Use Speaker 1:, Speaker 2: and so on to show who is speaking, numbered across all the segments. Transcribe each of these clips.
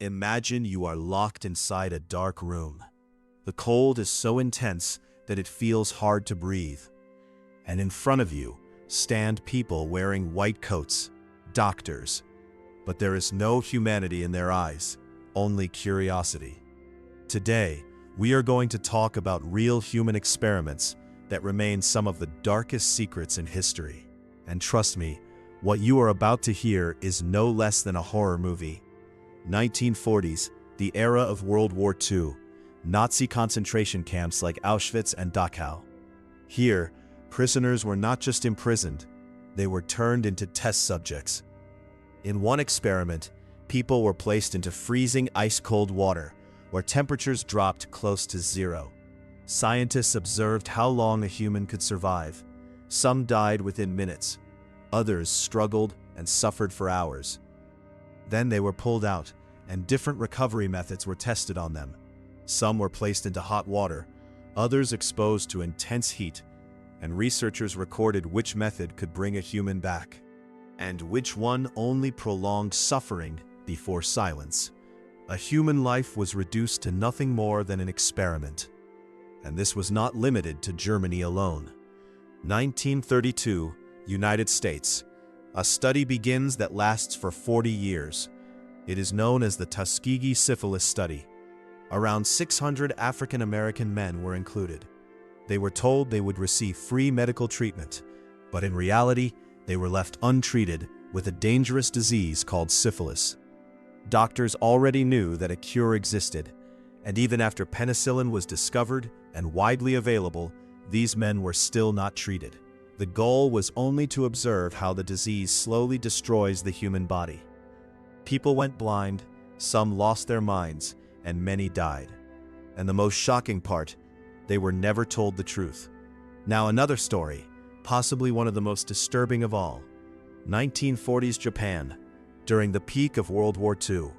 Speaker 1: Imagine you are locked inside a dark room. The cold is so intense that it feels hard to breathe. And in front of you stand people wearing white coats, doctors. But there is no humanity in their eyes, only curiosity. Today, we are going to talk about real human experiments that remain some of the darkest secrets in history. And trust me, what you are about to hear is no less than a horror movie. 1940s, the era of World War II, Nazi concentration camps like Auschwitz and Dachau. Here, prisoners were not just imprisoned, they were turned into test subjects. In one experiment, people were placed into freezing ice-cold water, where temperatures dropped close to zero. Scientists observed how long a human could survive. Some died within minutes. Others struggled and suffered for hours. Then they were pulled out, and different recovery methods were tested on them. Some were placed into hot water, others exposed to intense heat, and researchers recorded which method could bring a human back, and which one only prolonged suffering before silence. A human life was reduced to nothing more than an experiment. And this was not limited to Germany alone. 1932, United States. A study begins that lasts for 40 years. It is known as the Tuskegee Syphilis Study. Around 600 African American men were included. They were told they would receive free medical treatment, but in reality, they were left untreated with a dangerous disease called syphilis. Doctors already knew that a cure existed, and even after penicillin was discovered and widely available, these men were still not treated. The goal was only to observe how the disease slowly destroys the human body. People went blind, some lost their minds, and many died. And the most shocking part, they were never told the truth. Now another story, possibly one of the most disturbing of all. 1940s Japan. During the peak of World War II,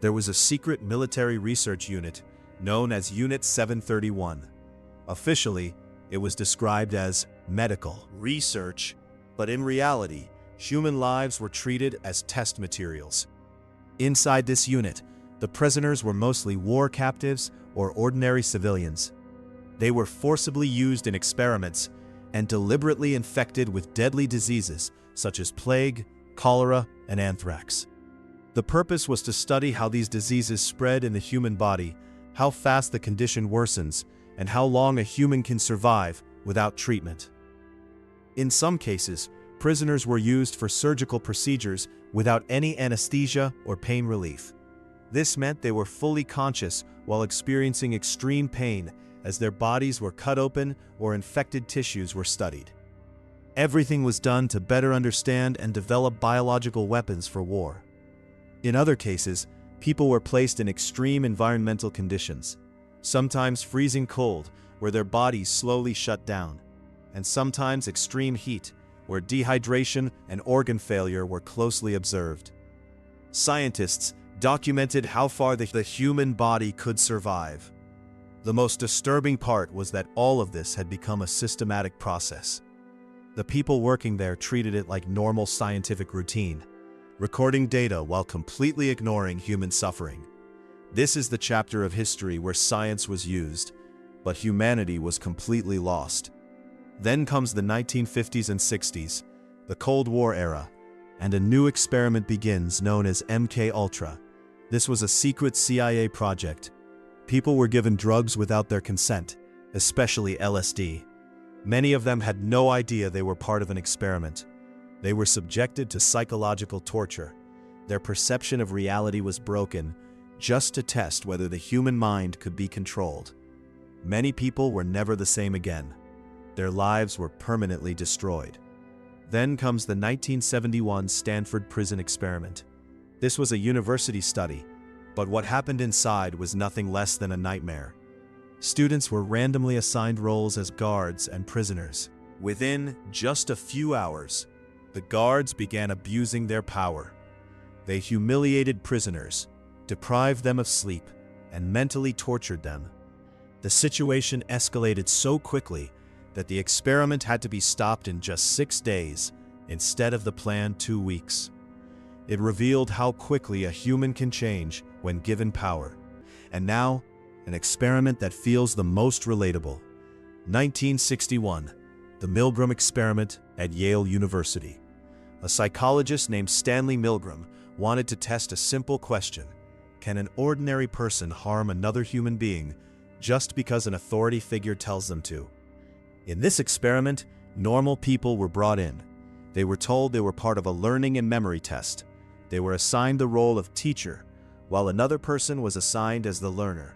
Speaker 1: there was a secret military research unit known as Unit 731. Officially, it was described as medical research, but in reality, human lives were treated as test materials. Inside this unit, the prisoners were mostly war captives or ordinary civilians. They were forcibly used in experiments and deliberately infected with deadly diseases such as plague, cholera, and anthrax. The purpose was to study how these diseases spread in the human body, how fast the condition worsens, and how long a human can survive without treatment. In some cases, prisoners were used for surgical procedures without any anesthesia or pain relief. This meant they were fully conscious while experiencing extreme pain as their bodies were cut open or infected tissues were studied. Everything was done to better understand and develop biological weapons for war. In other cases, people were placed in extreme environmental conditions, sometimes freezing cold, where their bodies slowly shut down, and sometimes extreme heat, where dehydration and organ failure were closely observed. Scientists documented how far the human body could survive. The most disturbing part was that all of this had become a systematic process. The people working there treated it like normal scientific routine, recording data while completely ignoring human suffering. This is the chapter of history where science was used, but humanity was completely lost. Then comes the 1950s and 60s, the Cold War era, and a new experiment begins known as MK-Ultra. This was a secret CIA project. People were given drugs without their consent, especially LSD. Many of them had no idea they were part of an experiment. They were subjected to psychological torture. Their perception of reality was broken, just to test whether the human mind could be controlled. Many people were never the same again. Their lives were permanently destroyed. Then comes the 1971 Stanford Prison Experiment. This was a university study, but what happened inside was nothing less than a nightmare. Students were randomly assigned roles as guards and prisoners. Within just a few hours, the guards began abusing their power. They humiliated prisoners, deprived them of sleep, and mentally tortured them. The situation escalated so quickly that the experiment had to be stopped in just 6 days instead of the planned 2 weeks. It revealed how quickly a human can change when given power. And now, an experiment that feels the most relatable. 1961, the Milgram Experiment at Yale University. A psychologist named Stanley Milgram wanted to test a simple question: can an ordinary person harm another human being just because an authority figure tells them to? In this experiment, normal people were brought in. They were told they were part of a learning and memory test. They were assigned the role of teacher, while another person was assigned as the learner.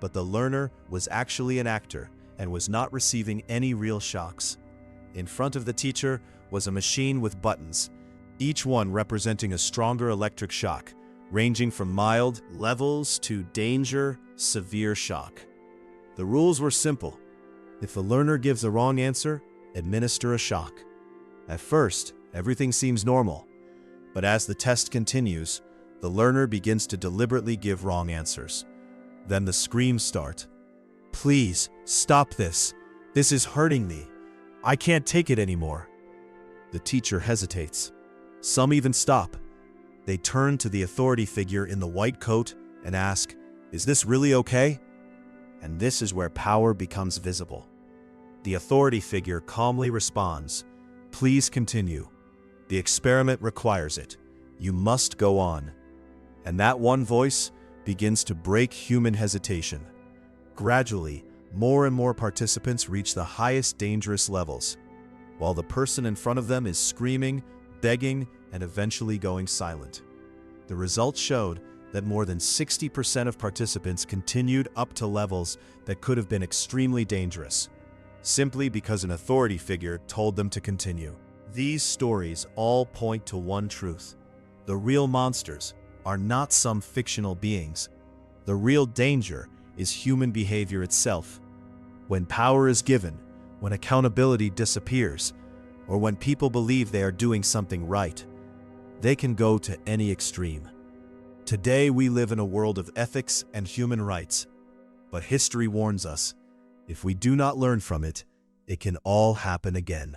Speaker 1: But the learner was actually an actor and was not receiving any real shocks. In front of the teacher was a machine with buttons, each one representing a stronger electric shock, ranging from mild levels to danger, severe shock. The rules were simple. If the learner gives a wrong answer, administer a shock. At first, everything seems normal, but as the test continues, the learner begins to deliberately give wrong answers. Then the screams start. "Please, stop this. This is hurting me. I can't take it anymore." The teacher hesitates. Some even stop. They turn to the authority figure in the white coat and ask, "Is this really okay?" And this is where power becomes visible. The authority figure calmly responds, "Please continue. The experiment requires it. You must go on." And that one voice begins to break human hesitation. Gradually, more and more participants reach the highest dangerous levels, while the person in front of them is screaming, begging, and eventually going silent. The results showed that more than 60% of participants continued up to levels that could have been extremely dangerous, simply because an authority figure told them to continue. These stories all point to one truth: the real monsters are not some fictional beings. The real danger is human behavior itself. When power is given, when accountability disappears, or when people believe they are doing something right, they can go to any extreme. Today we live in a world of ethics and human rights, but history warns us, if we do not learn from it, it can all happen again.